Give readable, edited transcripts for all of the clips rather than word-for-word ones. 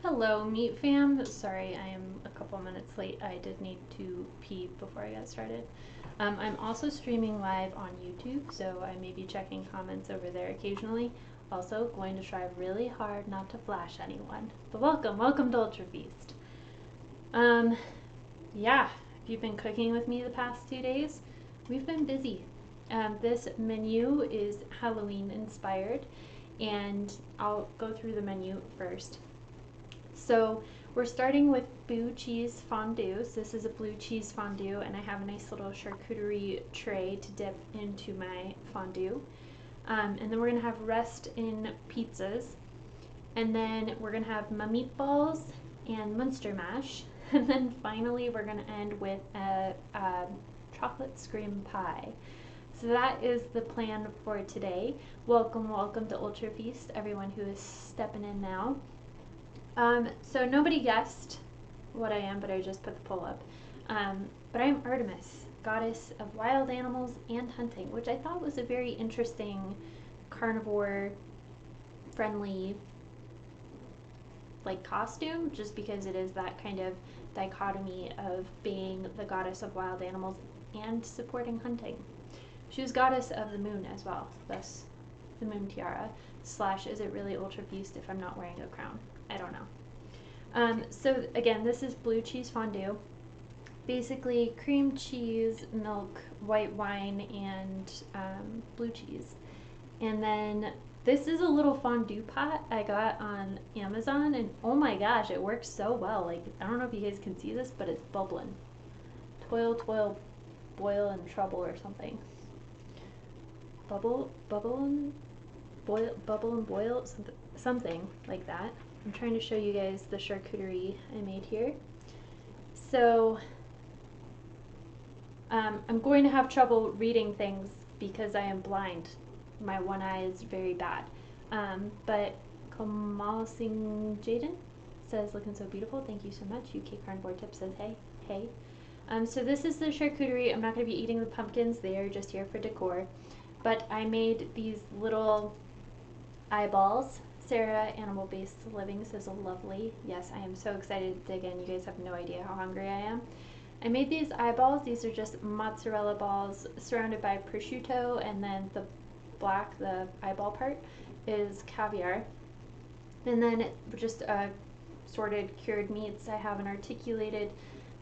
Hello, Meat Fam. Sorry, I am a couple minutes late. I did need to pee before I got started. I'm also streaming live on YouTube, so I may be checking comments over there occasionally. Also, going to try really hard not to flash anyone. But welcome to Ultrafeast. Yeah, if you've been cooking with me the past 2 days, we've been busy. This menu is Halloween inspired, and I'll go through the menu first. So we're starting with blue cheese fondue. So this is a blue cheese fondue, and I have a nice little charcuterie tray to dip into my fondue. And then we're gonna have rest in pizzas, and then we're gonna have my meatballs and Munster mash, and then finally we're gonna end with a chocolate scream pie. So that is the plan for today. Welcome to Ultrafeast, everyone who is stepping in now. So nobody guessed what I am, but I just put the poll up. But I am Artemis, goddess of wild animals and hunting, which I thought was a very interesting carnivore friendly like costume, just because it is that kind of dichotomy of being the goddess of wild animals and supporting hunting. She was goddess of the moon as well, thus the moon tiara. / is it really Ultrafeast if I'm not wearing a crown? I don't know. So again, this is blue cheese fondue. Basically cream cheese, milk, white wine, and blue cheese. And then this is a little fondue pot I got on Amazon, and oh my gosh, it works so well. Like, I don't know if you guys can see this, but it's bubbling. Toil, boil, and trouble or something. Bubble and boil, something like that. I'm trying to show you guys the charcuterie I made here. So I'm going to have trouble reading things because I am blind. My one eye is very bad. But Kamal Singh Jaden says, looking so beautiful. Thank you so much. UK Carnivore Tip says, hey. So this is the charcuterie. I'm not going to be eating the pumpkins. They are just here for decor. But I made these little eyeballs. Sarah, Animal-Based Living, says lovely. Yes, I am so excited to dig in. You guys have no idea how hungry I am. I made these eyeballs. These are just mozzarella balls surrounded by prosciutto, and then the black, the eyeball part, is caviar. And then just sorted cured meats. I have an articulated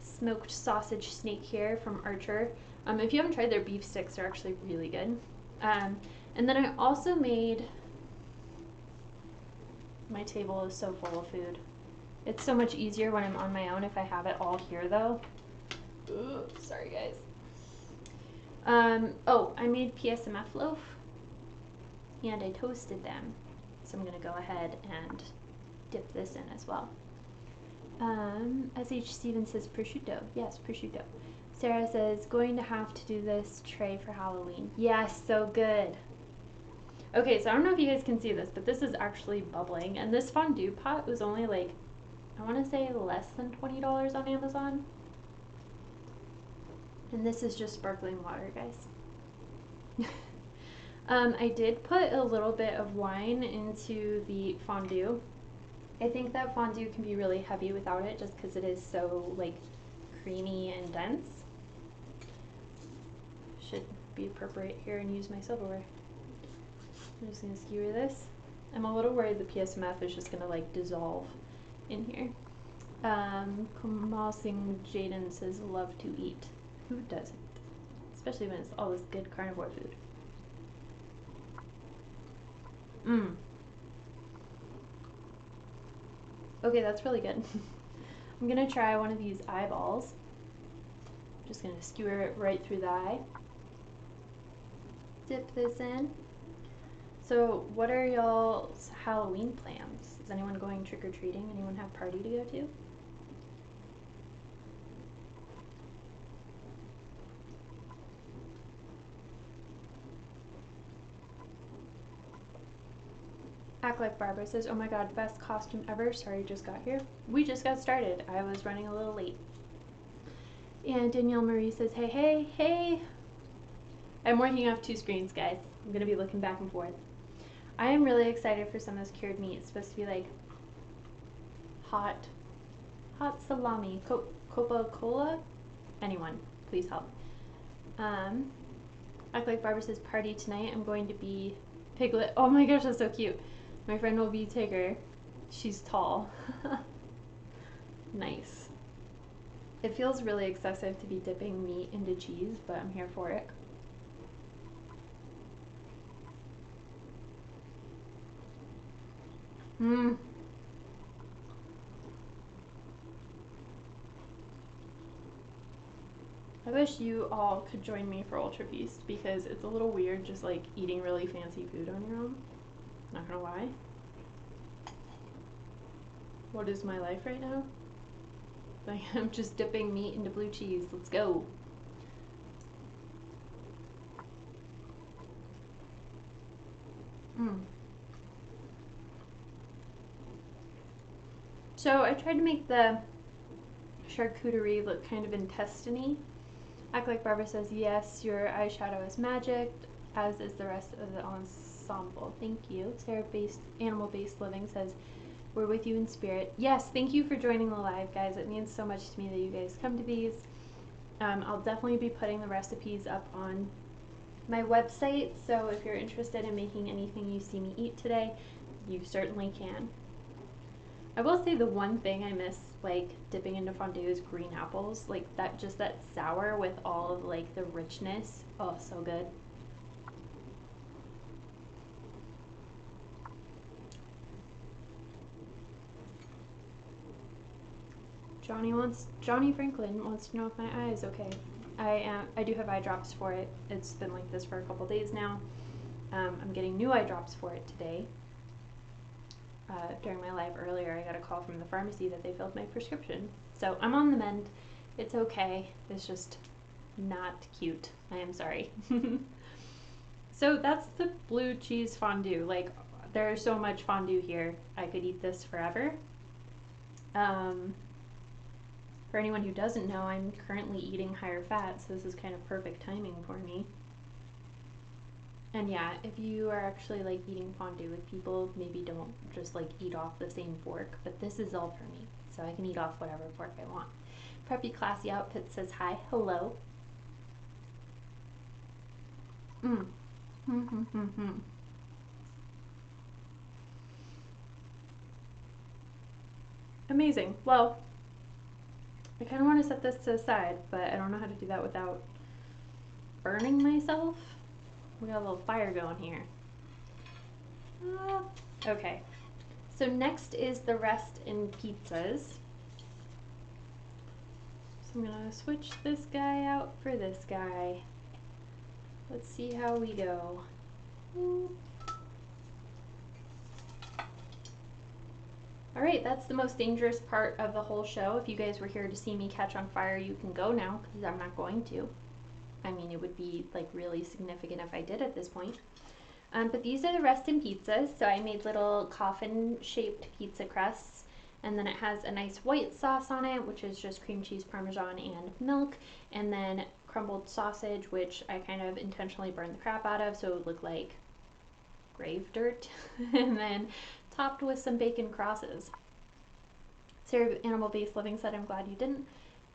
smoked sausage snake here from Archer. If you haven't tried their beef sticks, they're actually really good. And then I also made, my table is so full of food. It's so much easier when I'm on my own if I have it all here though. Ooh, sorry guys. Oh, I made PSMF loaf and I toasted them. So I'm gonna go ahead and dip this in as well. SH Stevens says prosciutto. Yes, prosciutto. Sarah says, going to have to do this tray for Halloween. Yes, so good. Okay, so I don't know if you guys can see this, but this is actually bubbling. And this fondue pot was only like, I want to say less than $20 on Amazon. And this is just sparkling water, guys. I did put a little bit of wine into the fondue. I think that fondue can be really heavy without it just because it is so like creamy and dense. Should be appropriate here and use my silverware. I'm just gonna skewer this. I'm a little worried the PSMF is just gonna like dissolve in here. Kamal Singh Jaden says love to eat. Who doesn't? Especially when it's all this good carnivore food. Okay, that's really good. I'm gonna try one of these eyeballs. I'm just gonna skewer it right through the eye. Dip this in. So what are y'all's Halloween plans? Is anyone going trick-or-treating? Anyone have a party to go to? Act Like Barbara says, oh my god, best costume ever. Sorry, just got here. We just got started. I was running a little late. And Danielle Marie says, hey. I'm working off 2 screens, guys. I'm going to be looking back and forth. I am really excited for some of this cured meat. It's supposed to be like hot salami. Coca-Cola? Anyone, please help. Act Like Barbara says, party tonight. I'm going to be Piglet. Oh my gosh, that's so cute. My friend will be Tigger. She's tall. Nice. It feels really excessive to be dipping meat into cheese, but I'm here for it. Mmm. I wish you all could join me for Ultrafeast because it's a little weird just like eating really fancy food on your own. Not gonna lie. What is my life right now? Like, I'm just dipping meat into blue cheese. Let's go. So I tried to make the charcuterie look kind of intestine-y. Act Like Barbara says, yes, your eyeshadow is magic, as is the rest of the ensemble. Thank you. Sarah-based, animal-based living says, we're with you in spirit. Yes, thank you for joining the live, guys. It means so much to me that you guys come to these. I'll definitely be putting the recipes up on my website, so if you're interested in making anything you see me eat today, you certainly can. I will say the one thing I miss, like, dipping into fondue is green apples. Like, that, just that sour with all of, like, the richness. Oh, so good. Johnny Franklin wants to know if my eye is okay. I do have eye drops for it. It's been like this for a couple days now. I'm getting new eye drops for it today. During my live earlier, I got a call from the pharmacy that they filled my prescription. So I'm on the mend. It's okay. It's just not cute. I am sorry. So that's the blue cheese fondue. Like, there's so much fondue here. I could eat this forever. For anyone who doesn't know, I'm currently eating higher fat, so this is kind of perfect timing for me. And yeah, if you are actually like eating fondue with people, maybe don't just like eat off the same fork, but this is all for me, so I can eat off whatever fork I want. Preppy Classy Outfit says hi, hello. Amazing. Well, I kind of want to set this to the side, but I don't know how to do that without burning myself. We got a little fire going here. Okay, so next is the rest in pizzas. So I'm gonna switch this guy out for this guy. Let's see how we go. Alright, that's the most dangerous part of the whole show. If you guys were here to see me catch on fire, you can go now, because I'm not going to. I mean, it would be like really significant if I did at this point. But these are the rest in pizzas. So I made little coffin-shaped pizza crusts, and then it has a nice white sauce on it, which is just cream cheese, parmesan, and milk, and then crumbled sausage, which I kind of intentionally burned the crap out of so it would look like grave dirt, and then topped with some bacon crosses. Sarah Animal Based Living said, I'm glad you didn't.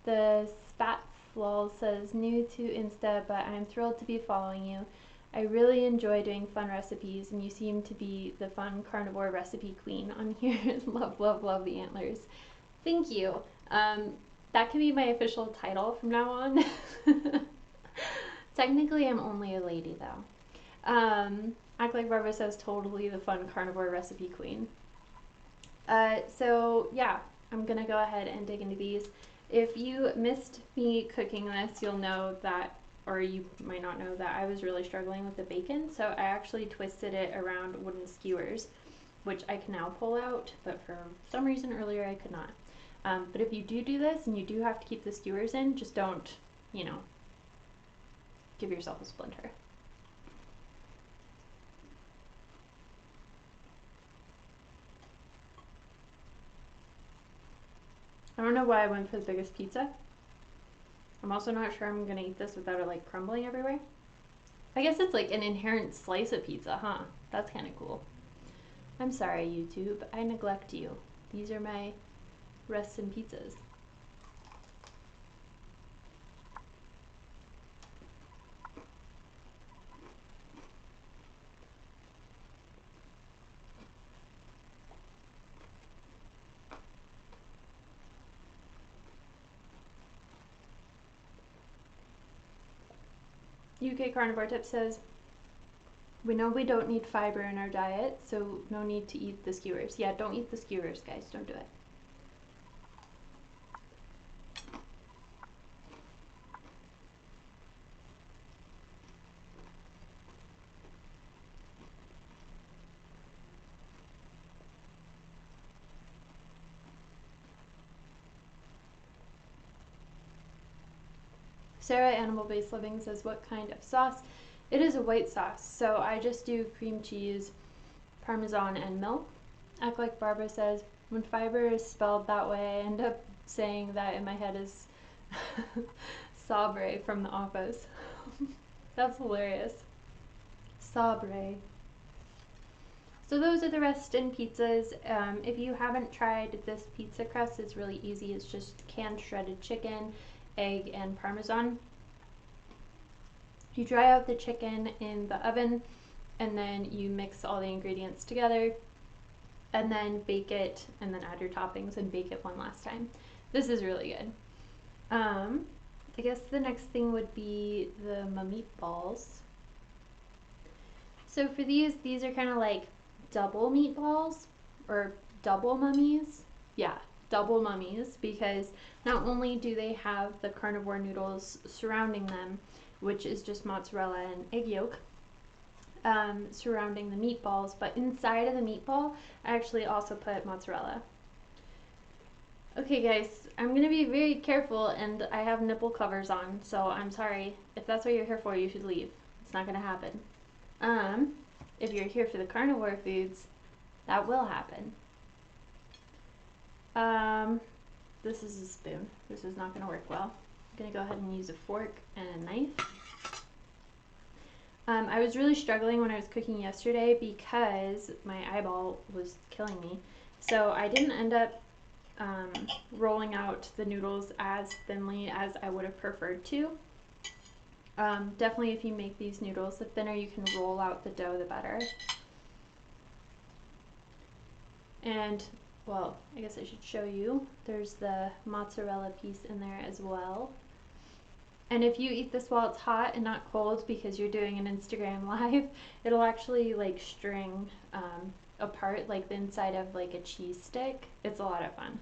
The Spat Lol says, new to Insta, but I'm thrilled to be following you. I really enjoy doing fun recipes, and you seem to be the fun carnivore recipe queen on here. Love, love, love the antlers. Thank you. That can be my official title from now on. Technically, I'm only a lady, though. Act Like Barbara says, totally the fun carnivore recipe queen. So, yeah, I'm going to go ahead and dig into these. If you missed me cooking this, you'll know that, or you might not know that I was really struggling with the bacon, so I actually twisted it around wooden skewers, which I can now pull out, but for some reason earlier I could not. But if you do this, and you do have to keep the skewers in, just don't, you know, give yourself a splinter. I don't know why I went for the biggest pizza. I'm also not sure I'm gonna eat this without it like crumbling everywhere. I guess it's like an inherent slice of pizza, huh? That's kind of cool. I'm sorry, YouTube. I neglect you. These are my rest in pizzas. UK Carnivore Tip says, we know we don't need fiber in our diet, so no need to eat the skewers. Yeah, don't eat the skewers, guys. Don't do it. Sarah, Animal-Based Living, says, what kind of sauce? It is a white sauce, so I just do cream cheese, Parmesan, and milk. Act Like Barbara says, when fiber is spelled that way, I end up saying that in my head is Sabre from The Office. That's hilarious. Sabre. So those are the rest in pizzas. If you haven't tried this pizza crust, it's really easy. It's just canned shredded chicken, egg, and Parmesan. You dry out the chicken in the oven, and then you mix all the ingredients together, and then bake it, and then add your toppings and bake it one last time. This is really good. I guess the next thing would be the meatballs. So for these are kind of like double meatballs, or double mummies. Yeah, double mummies, because not only do they have the carnivore noodles surrounding them, which is just mozzarella and egg yolk, surrounding the meatballs, but inside of the meatball I actually also put mozzarella. Okay guys, I'm going to be very careful, and I have nipple covers on, so I'm sorry. If that's what you're here for, you should leave. It's not going to happen. If you're here for the carnivore foods, that will happen. This is a spoon. This is not going to work well. I'm going to go ahead and use a fork and a knife. I was really struggling when I was cooking yesterday because my eyeball was killing me. So I didn't end up rolling out the noodles as thinly as I would have preferred to. Definitely if you make these noodles, the thinner you can roll out the dough, the better. And, well, I guess I should show you. There's the mozzarella piece in there as well. And if you eat this while it's hot and not cold because you're doing an Instagram live, it'll actually like string apart like the inside of like a cheese stick. It's a lot of fun.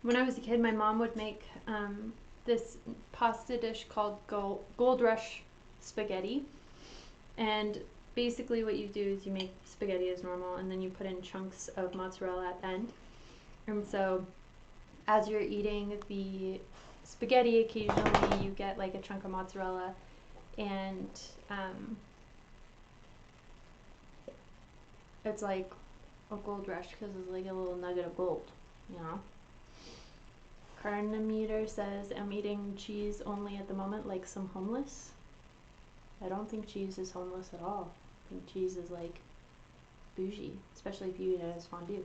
When I was a kid, my mom would make this pasta dish called Gold Rush spaghetti, and basically what you do is you make spaghetti as normal, and then you put in chunks of mozzarella at the end. And so as you're eating the spaghetti, occasionally you get like a chunk of mozzarella, and it's like a gold rush because it's like a little nugget of gold, you know. Carnivore says, I'm eating cheese only at the moment, like some homeless. I don't think cheese is homeless at all. I think cheese is like bougie, especially if you eat it as fondue.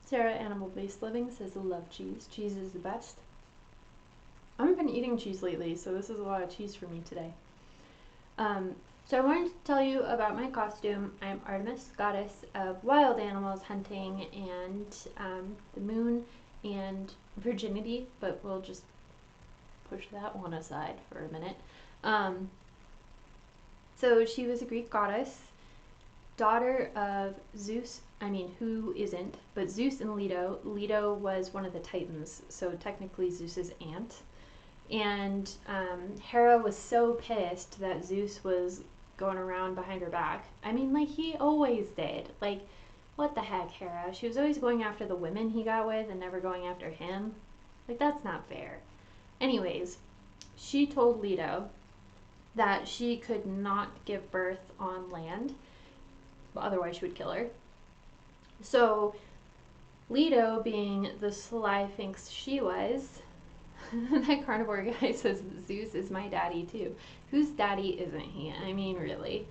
Sarah, Animal-Based Living, says, I love cheese. Cheese is the best. I haven't been eating cheese lately, so this is a lot of cheese for me today. So I wanted to tell you about my costume. I'm Artemis, goddess of wild animals, hunting, and the moon, and virginity, but we'll just push that one aside for a minute. So she was a Greek goddess, daughter of Zeus. I mean, who isn't? But Zeus and Leto. Leto was one of the Titans, so technically Zeus's aunt. And Hera was so pissed that Zeus was going around behind her back. I mean, like, he always did. Like, what the heck, Hera? She was always going after the women he got with and never going after him. Like, that's not fair. Anyways, she told Leto that she could not give birth on land, otherwise she would kill her. So Leto, being the sly finks she was, that carnivore guy says Zeus is my daddy too. Whose daddy isn't he? I mean, really.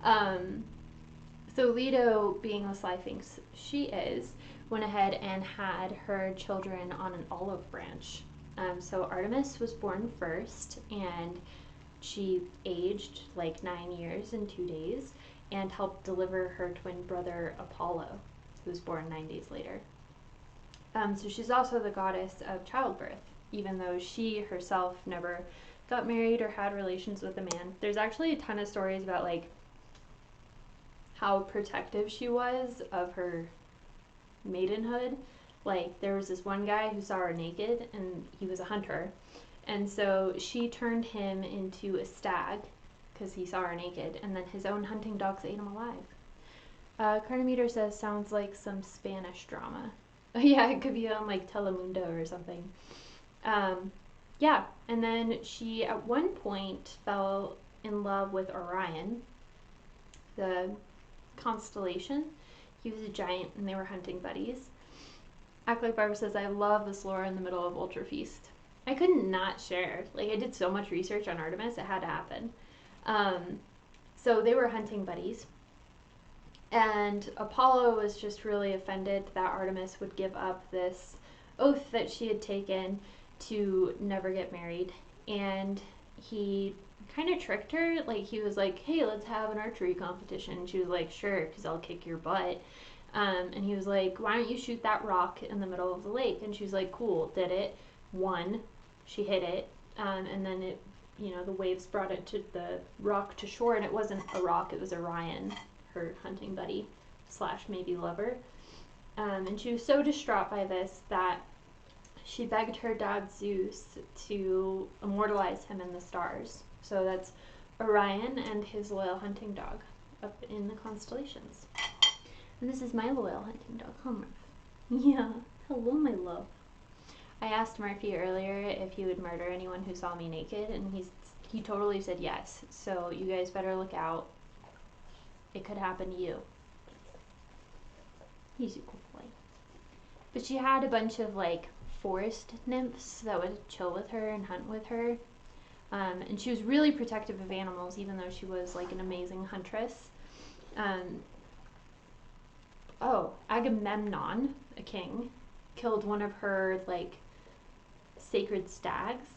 So Leto, being the sly finks she is, went ahead and had her children on an olive branch. So Artemis was born first, and she aged like 9 years and 2 days, and helped deliver her twin brother Apollo, who was born 9 days later. So she's also the goddess of childbirth, even though she herself never got married or had relations with a man. There's actually a ton of stories about like how protective she was of her maidenhood. Like there was this one guy who saw her naked, and he was a hunter, and so she turned him into a stag because he saw her naked, and then his own hunting dogs ate him alive. Carnivore says sounds like some Spanish drama. Yeah, it could be on like Telemundo or something. Yeah, and then she at one point fell in love with Orion, the constellation. He was a giant, and they were hunting buddies. Act Like Barbara says, I love this lore in the middle of Ultrafeast. I couldn't not share. Like, I did so much research on Artemis, it had to happen. So they were hunting buddies. And Apollo was just really offended that Artemis would give up this oath that she had taken to never get married. And he kind of tricked her. Like, he was like, hey, let's have an archery competition. And she was like, sure, because I'll kick your butt. And he was like, why don't you shoot that rock in the middle of the lake? And she was like, cool, did it. Won. She hit it. And then it, the waves brought it to the rock to shore. And it wasn't a rock, it was Orion, her hunting buddy / maybe lover. And she was so distraught by this that she begged her dad Zeus to immortalize him in the stars. So that's Orion and his loyal hunting dog up in the constellations. And this is my loyal hunting dog, Homer. Yeah, hello, my love. I asked Murphy earlier if he would murder anyone who saw me naked, and he totally said yes. So you guys better look out. It could happen to you. He's a cool boy. But she had a bunch of like forest nymphs that would chill with her and hunt with her. And she was really protective of animals, even though she was like an amazing huntress. Agamemnon, a king, killed one of her like sacred stags.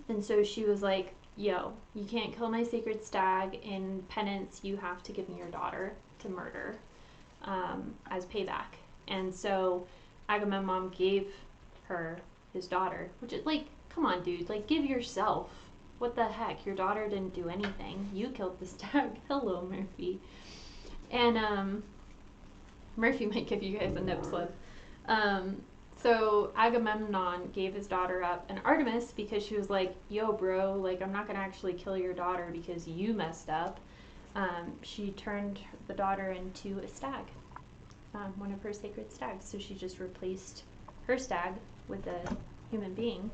And so she was like, yo, you can't kill my sacred stag. In penance, you have to give me your daughter to murder as payback. And so Agamemnon gave her his daughter, which is like, come on, dude, like, give yourself. What the heck? Your daughter didn't do anything. You killed the stag. Hello, Murphy. And Murphy might give you guys a nip slip. So Agamemnon gave his daughter up, and Artemis, because she was like, yo, bro, like, I'm not going to actually kill your daughter because you messed up, she turned the daughter into a stag, one of her sacred stags. So she just replaced her stag with a human being.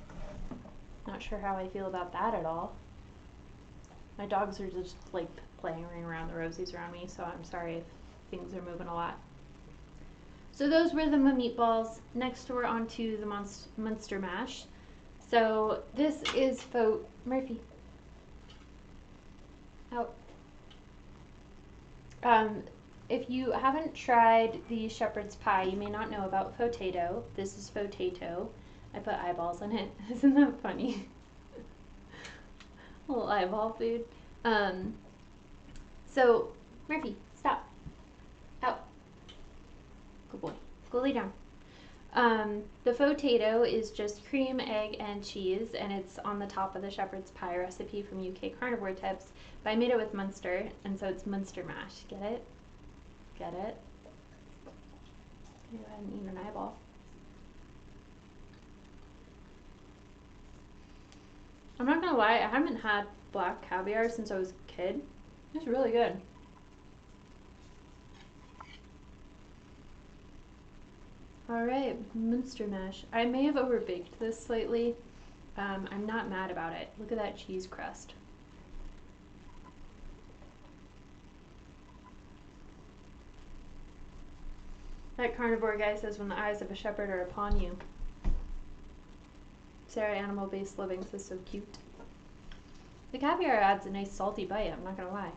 Not sure how I feel about that at all. My dogs are just, like, playing around the rosies around me, so I'm sorry if things are moving a lot. So those were the meatballs. Next we're on to the Munster mash. So this is Murphy. Out. If you haven't tried the shepherd's pie, you may not know about potato. This is potato. I put eyeballs in it. Isn't that funny? A little eyeball food. So Murphy, stop. Out. Good boy. Go lay down. The potato is just cream, egg, and cheese, and it's on the top of the shepherd's pie recipe from UK Carnivore Tips. But I made it with Munster, and so it's Munster mash. Get it? Get it? Go ahead and eat an eyeball. I'm not gonna lie, I haven't had black caviar since I was a kid. It's really good. Alright, Munster mash. I may have overbaked this slightly. I'm not mad about it. Look at that cheese crust. That carnivore guy says when the eyes of a shepherd are upon you. Sarah Animal-Based Living says so cute. The caviar adds a nice salty bite, I'm not gonna lie.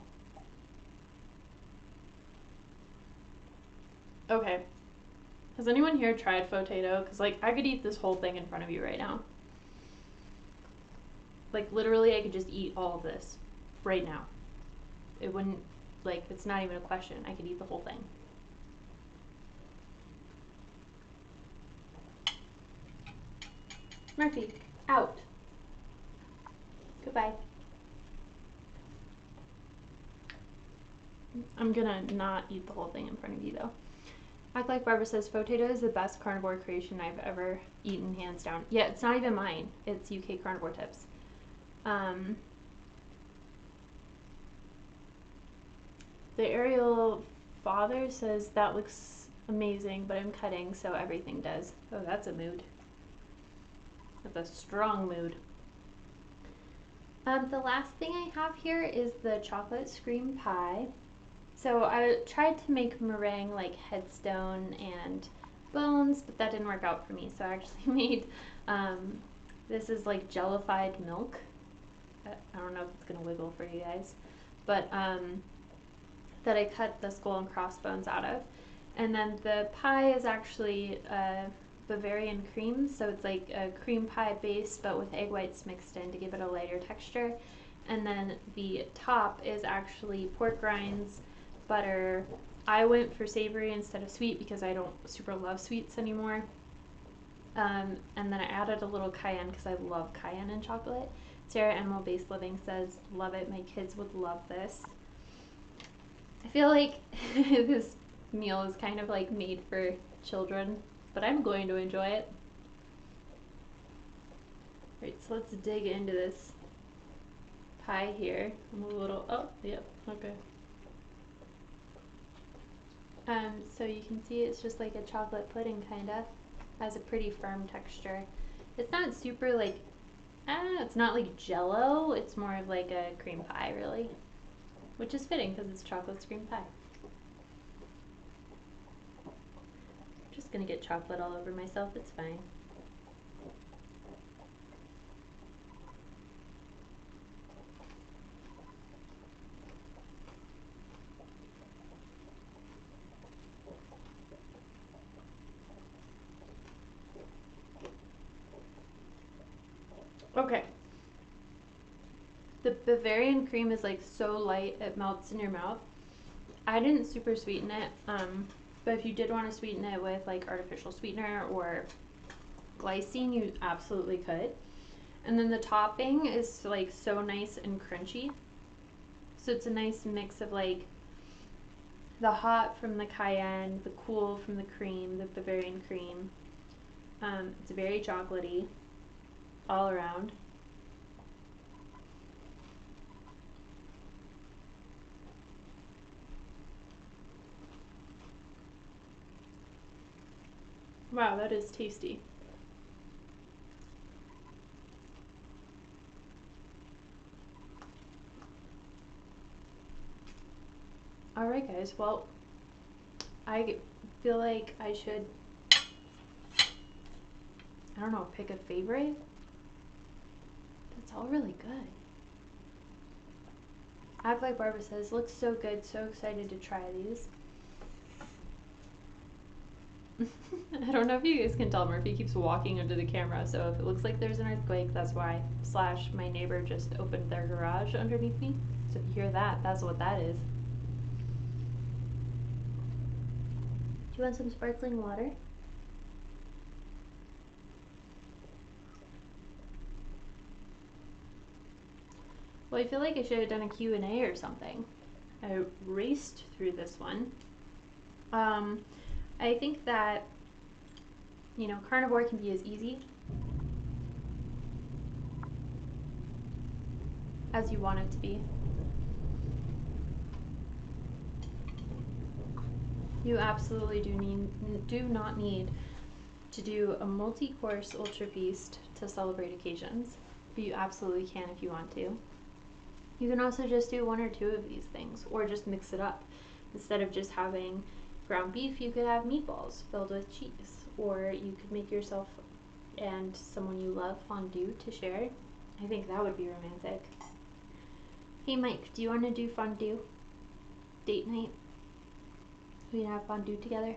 Okay. Has anyone here tried potato? Because, like, I could eat this whole thing in front of you right now. Like, literally, I could just eat all of this right now. It wouldn't, like, it's not even a question. I could eat the whole thing. Murphy, out. Goodbye. I'm gonna not eat the whole thing in front of you, though. Act Like Barbara says, potato is the best carnivore creation I've ever eaten, hands down. Yeah, it's not even mine. It's UK Carnivore Tips. The Ariel father says, that looks amazing, but I'm cutting, so everything does. Oh, that's a mood. That's a strong mood. The last thing I have here is the chocolate scream pie. So I tried to make meringue like headstone and bones, but that didn't work out for me. So I actually made, this is like jellified milk. I don't know if it's gonna wiggle for you guys, but that I cut the skull and crossbones out of. And then the pie is actually Bavarian cream, so it's like a cream pie base but with egg whites mixed in to give it a lighter texture. And then the top is actually pork rinds, butter. I went for savory instead of sweet because I don't super love sweets anymore. And then I added a little cayenne because I love cayenne in chocolate. Sarah Animal Based Living says, love it, my kids would love this. I feel like this meal is kind of like made for children, but I'm going to enjoy it. Right, so let's dig into this pie here. I'm a little, oh, yep, okay. So you can see it's just like a chocolate pudding kinda. Has a pretty firm texture. It's not super like, it's not like jello, it's more of like a cream pie really. Which is fitting because it's chocolate cream pie. Just gonna get chocolate all over myself, it's fine. Okay. The Bavarian cream is like so light it melts in your mouth. I didn't super sweeten it, but if you did want to sweeten it with like artificial sweetener or glycine, you absolutely could. And then the topping is like so nice and crunchy. So it's a nice mix of like the hot from the cayenne, the cool from the cream, the Bavarian cream. It's very chocolatey all around. Wow, that is tasty. Alright guys, well, I feel like I should, I don't know, pick a favorite. That's all really good. Act Like Barbara says, looks so good, so excited to try these. I don't know if you guys can tell, Murphy keeps walking under the camera, so if it looks like there's an earthquake, that's why. / my neighbor just opened their garage underneath me. So if you hear that, that's what that is. Do you want some sparkling water? Well, I feel like I should have done a Q&A or something. I raced through this one. I think that, you know, carnivore can be as easy as you want it to be. You absolutely do not need to do a multi-course Ultrafeast to celebrate occasions, but you absolutely can if you want to. You can also just do 1 or 2 of these things, or just mix it up. Instead of just having ground beef, you could have meatballs filled with cheese, or you could make yourself and someone you love fondue to share. I think that would be romantic. Hey Mike, do you want to do fondue? Date night? We can have fondue together.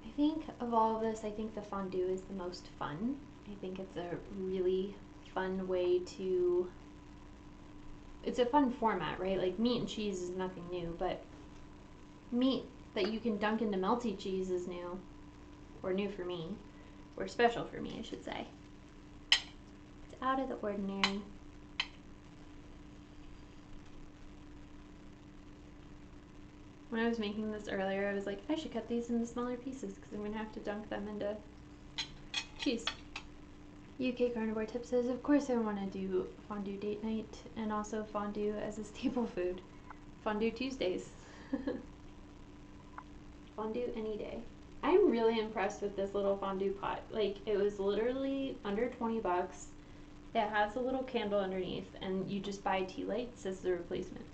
I think of all of this, I think the fondue is the most fun. I think it's a really fun way to, it's a fun format, right? Like meat and cheese is nothing new, but meat that you can dunk into melty cheese is new, or new for me, or special for me, I should say. It's out of the ordinary. When I was making this earlier, I was like, I should cut these into smaller pieces because I'm going to have to dunk them into cheese. UK Carnivore Tip says, of course I want to do fondue date night and also fondue as a staple food. Fondue Tuesdays. Fondue any day. I'm really impressed with this little fondue pot. Like, it was literally under 20 bucks. It has a little candle underneath, and you just buy tea lights as the replacement.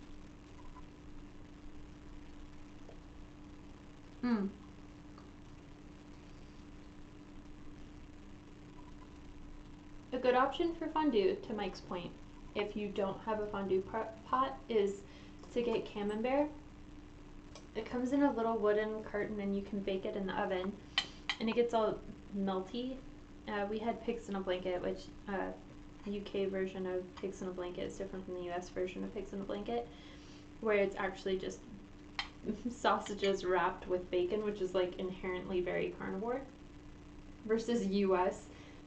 A good option for fondue, to Mike's point, if you don't have a fondue pot, is to get Camembert. It comes in a little wooden carton and you can bake it in the oven, and it gets all melty. We had pigs in a blanket, which UK version of pigs in a blanket is different from the US version of pigs in a blanket, where it's actually just sausages wrapped with bacon, which is like inherently very carnivore, versus US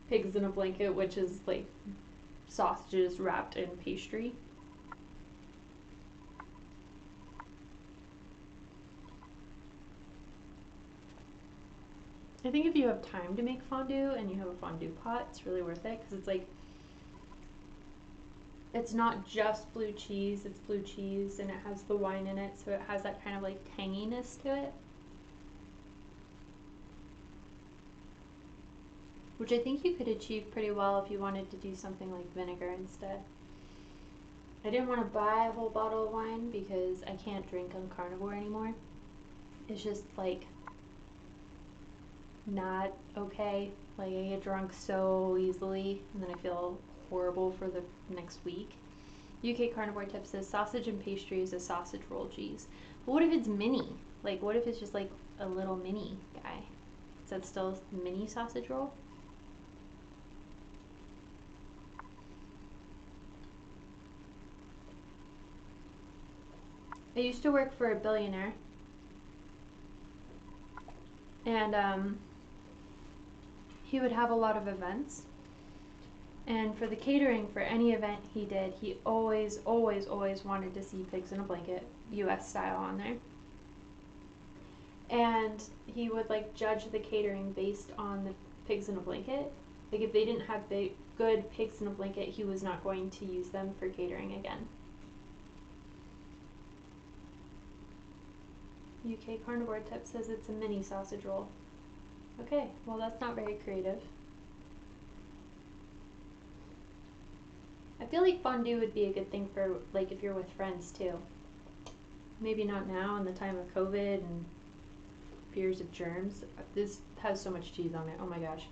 pigs in a blanket, which is like sausages wrapped in pastry. I think if you have time to make fondue and you have a fondue pot, it's really worth it, because it's like, it's not just blue cheese, it's blue cheese and it has the wine in it, so it has that kind of like tanginess to it, which I think you could achieve pretty well if you wanted to do something like vinegar instead. I didn't want to buy a whole bottle of wine because I can't drink on carnivore anymore. It's just like not okay. Like, I get drunk so easily and then I feel horrible for the next week. UK Carnivore Tip says sausage and pastry is a sausage roll cheese. But what if it's mini? Like, what if it's just like a little mini guy? Is that still a mini sausage roll? I used to work for a billionaire, and he would have a lot of events, and for the catering for any event he did, he always wanted to see pigs in a blanket, US style, on there. And he would like judge the catering based on the pigs in a blanket. Like, if they didn't have good pigs in a blanket, he was not going to use them for catering again. UK Carnivore Tip says it's a mini sausage roll. Okay, well that's not very creative. I feel like fondue would be a good thing for, like, if you're with friends too. Maybe not now in the time of COVID and fears of germs. This has so much cheese on it, oh my gosh.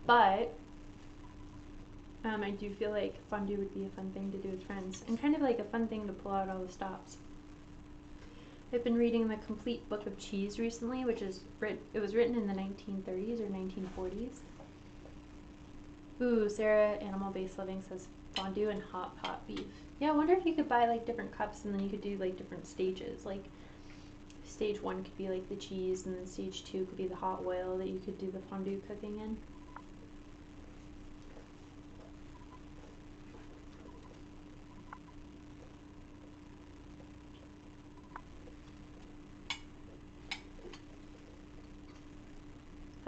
But I do feel like fondue would be a fun thing to do with friends, and kind of like a fun thing to pull out all the stops. I've been reading the Complete Book of Cheese recently, which is it was written in the 1930s or 1940s. Ooh, Sarah Animal Based Living says fondue and hot pot beef. Yeah, I wonder if you could buy like different cups and then you could do like different stages. Like, stage 1 could be like the cheese, and then stage 2 could be the hot oil that you could do the fondue cooking in.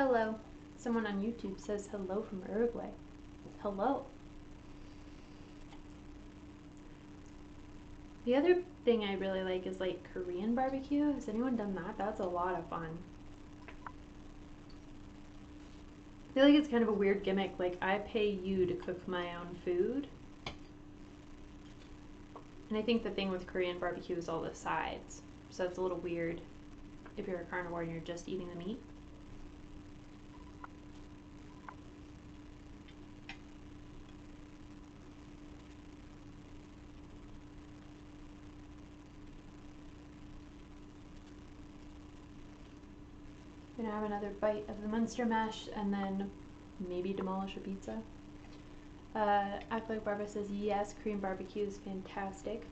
Hello. Someone on YouTube says hello from Uruguay. Hello. The other thing I really like is like Korean barbecue. Has anyone done that? That's a lot of fun. I feel like it's kind of a weird gimmick. Like, I pay you to cook my own food. And I think the thing with Korean barbecue is all the sides. So it's a little weird if you're a carnivore and you're just eating the meat. I'm gonna have another bite of the Munster mash and then maybe demolish a pizza. Act Like Barbara says yes, Korean barbecue is fantastic.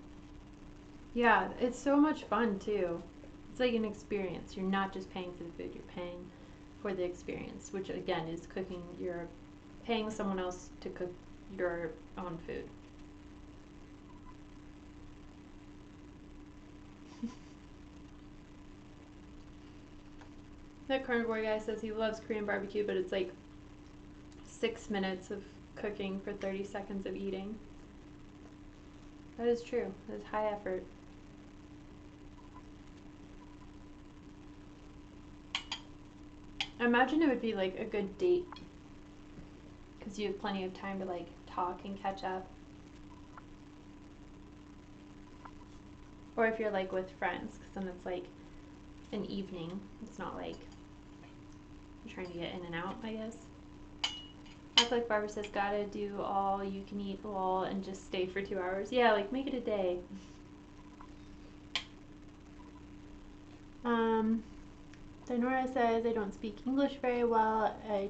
Yeah, it's so much fun too. It's like an experience. You're not just paying for the food, you're paying for the experience, which again is cooking. You're paying someone else to cook your own food. That carnivore guy says he loves Korean barbecue, but it's like 6 minutes of cooking for 30 seconds of eating. That is true. That is high effort. I imagine it would be like a good date because you have plenty of time to like talk and catch up. Or if you're like with friends, because then it's like an evening. It's not like you're trying to get in and out, I guess. Act Like Barbara says, gotta do all you can eat lol and just stay for 2 hours. Yeah, like make it a day. Dinora says, I don't speak English very well. I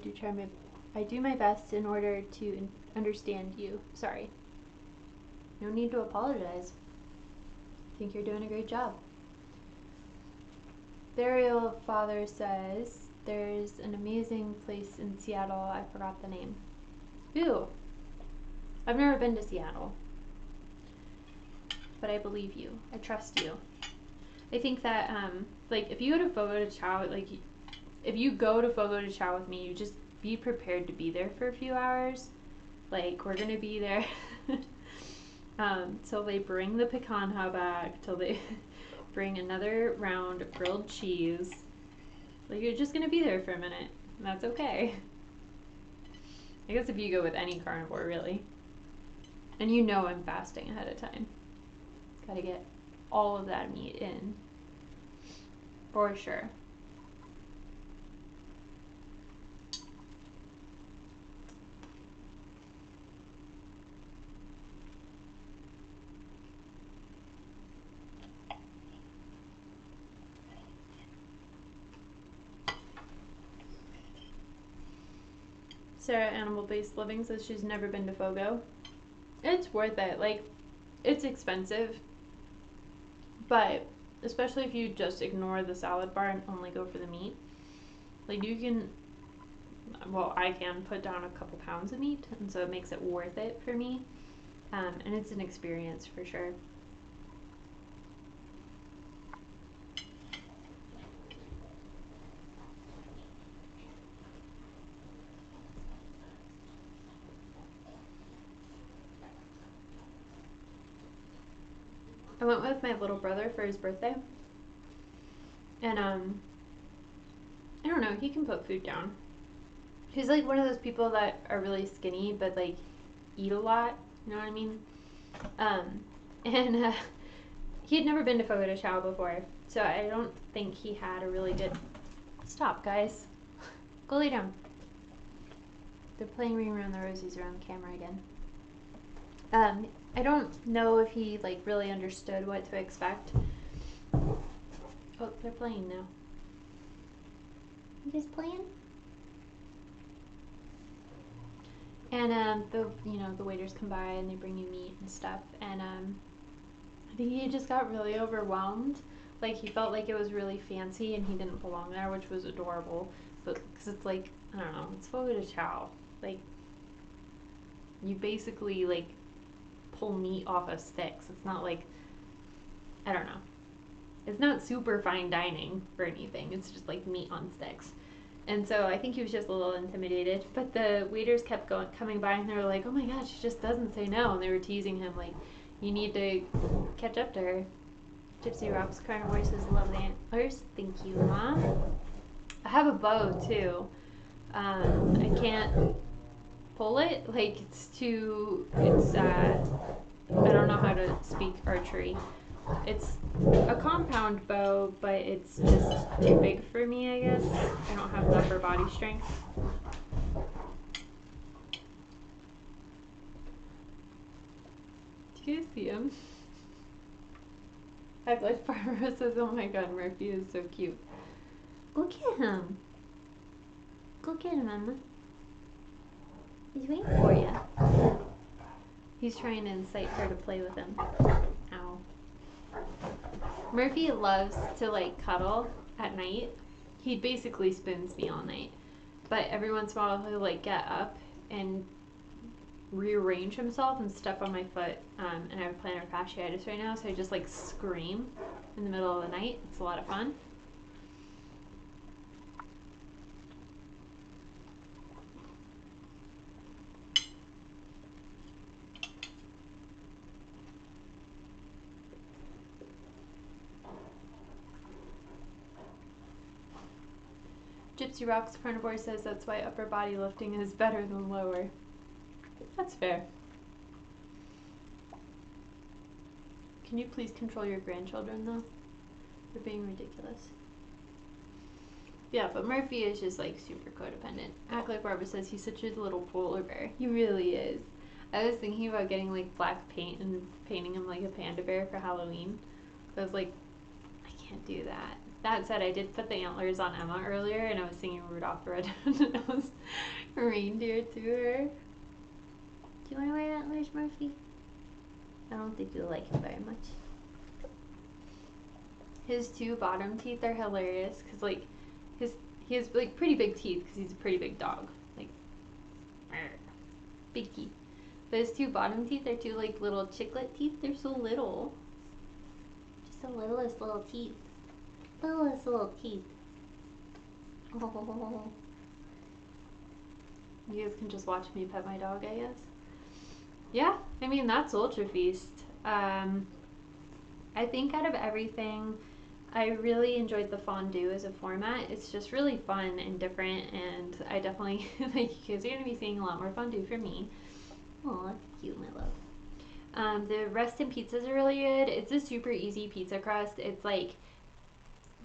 do my best in order to understand you. Sorry. No need to apologize. I think you're doing a great job. Burial Father says, there's an amazing place in Seattle. I forgot the name. Ooh. I've never been to Seattle. But I believe you. I trust you. I think that, like, if you go to Fogo de Chao, like, if you go to Fogo de Chao with me, you just be prepared to be there for a few hours. Like, we're gonna be there till they bring the picanha back, till they bring another round of grilled cheese. Like, you're just gonna be there for a minute, and that's okay. I guess if you go with any carnivore, really. And you know I'm fasting ahead of time. Gotta get all of that meat in. For sure. Sarah Animal Based Living says she's never been to Fogo. It's worth it. Like, it's expensive, but especially if you just ignore the salad bar and only go for the meat, like, you can, well, I can put down a couple pounds of meat, and so it makes it worth it for me. And it's an experience for sure. I went with my little brother for his birthday, and I don't know, he can put food down. He's like one of those people that are really skinny but like eat a lot, you know what I mean? And he had never been to Fogo de Chao before, so I don't think he had a really good... Stop, guys. Go lay down. They're playing Ring Around the Rosies around the camera again. I don't know if he like really understood what to expect. Oh, they're playing now. You guys playing? And the waiters come by and they bring you meat and stuff, and I think he just got really overwhelmed. Like, he felt like it was really fancy and he didn't belong there, which was adorable. But because it's like, I don't know, it's Fogo de Chao. Like, you basically like pull meat off of sticks. It's not like, I don't know. It's not super fine dining or anything. It's just like meat on sticks. And so I think he was just a little intimidated. But the waiters kept coming by, and they were like, "Oh my God, she just doesn't say no." And they were teasing him like, "You need to catch up to her." Gypsy Rocks Carnivore says, "Love the antlers." Thank you, Mom. I have a bow too. I can't pull it. Like I don't know how to speak archery. It's a compound bow, but it's just too big for me, I guess. I don't have the upper body strength. Do you guys see him? I've like Barbara says, "Oh my God, Murphy is so cute." Go get him. Go get him, Emma. He's waiting for you. He's trying to incite her to play with him. Ow. Murphy loves to like cuddle at night. He basically spins me all night. But every once in a while he'll like get up and rearrange himself and step on my foot. And I have plantar fasciitis right now, so I just like scream in the middle of the night. It's a lot of fun. Gypsy Rocks Carnivore says that's why upper body lifting is better than lower. That's fair. Can you please control your grandchildren though? They're being ridiculous. Yeah, but Murphy is just like super codependent. Act Like Barbara says he's such a little polar bear. He really is. I was thinking about getting like black paint and painting him like a panda bear for Halloween. I was like, I can't do that. That said, I did put the antlers on Emma earlier, and I was singing Rudolph the Red-Nosed Reindeer to her. Do you want to wear antlers, Murphy? I don't think you'll like it very much. His two bottom teeth are hilarious, because like he has like pretty big teeth because he's a pretty big dog, like big teeth. But his two bottom teeth are two like little chiclet teeth. They're so little, just the littlest little teeth. Littlest little teeth. Oh. You guys can just watch me pet my dog, I guess. Yeah, I mean, that's Ultrafeast. I think out of everything, I really enjoyed the fondue as a format. It's just really fun and different, and I definitely, like, you guys are going to be seeing a lot more fondue from me. Oh, that's cute, my love. The Reston pizzas are really good. It's a super easy pizza crust. It's like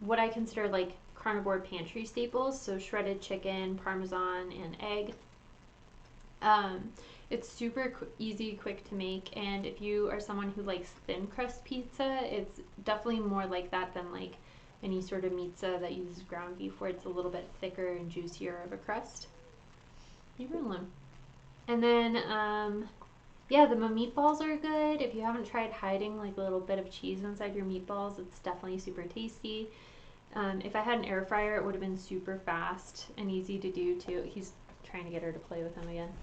what I consider like carnivore pantry staples, so shredded chicken, parmesan, and egg. It's super easy, quick to make, and if you are someone who likes thin crust pizza, it's definitely more like that than like any sort of pizza that uses ground beef, where it's a little bit thicker and juicier of a crust. Leave her alone. And then, yeah, the meatballs are good. If you haven't tried hiding like a little bit of cheese inside your meatballs, it's definitely super tasty. If I had an air fryer, it would have been super fast and easy to do too. He's trying to get her to play with him again.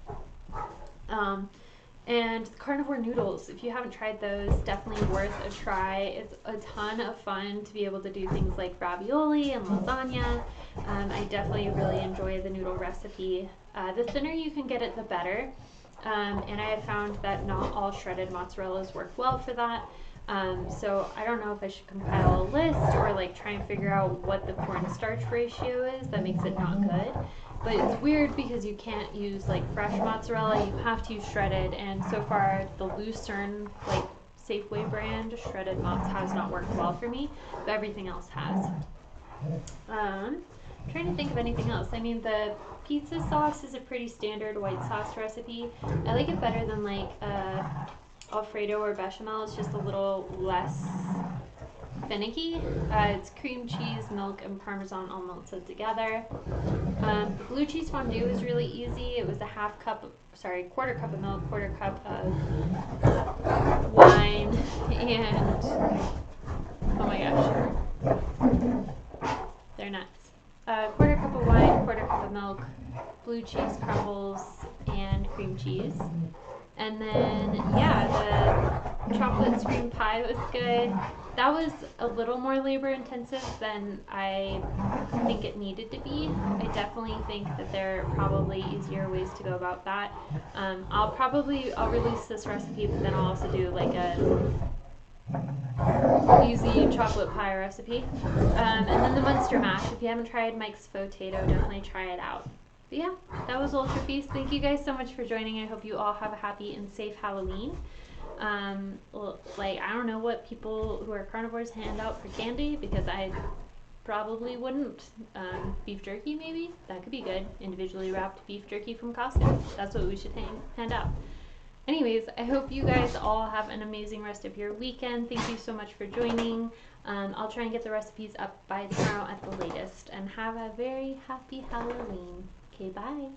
And carnivore noodles, if you haven't tried those, definitely worth a try. It's a ton of fun to be able to do things like ravioli and lasagna. I definitely really enjoy the noodle recipe. The thinner you can get it, the better. And I have found that not all shredded mozzarellas work well for that. So I don't know if I should compile a list or like try and figure out what the cornstarch ratio is that makes it not good. But it's weird because you can't use like fresh mozzarella, you have to use shredded, and so far the Lucerne like Safeway brand shredded mozz has not worked well for me, but everything else has. I'm trying to think of anything else. I mean, the pizza sauce is a pretty standard white sauce recipe. I like it better than like Alfredo or bechamel. It's just a little less finicky. It's cream cheese, milk, and parmesan all melted together. Blue cheese fondue is really easy. It was a quarter cup of milk, quarter cup of wine, and oh my gosh, they're nuts. Quarter cup of wine, quarter cup of milk, blue cheese crumbles, and cream cheese. And then, yeah, the chocolate scream pie was good. that was a little more labor intensive than I think it needed to be. I definitely think that there are probably easier ways to go about that. I'll release this recipe, but then I'll also do like a easy chocolate pie recipe. And then the Munster mash. If you haven't tried Mike's Potato, definitely try it out. But yeah, that was Ultrafeast. Thank you guys so much for joining. I hope you all have a happy and safe Halloween. Like, I don't know what people who are carnivores hand out for candy, because I probably wouldn't. Beef jerky, maybe? That could be good. Individually wrapped beef jerky from Costco. That's what we should hand out. Anyways, I hope you guys all have an amazing rest of your weekend. Thank you so much for joining. I'll try and get the recipes up by tomorrow at the latest. And have a very happy Halloween. Okay, bye.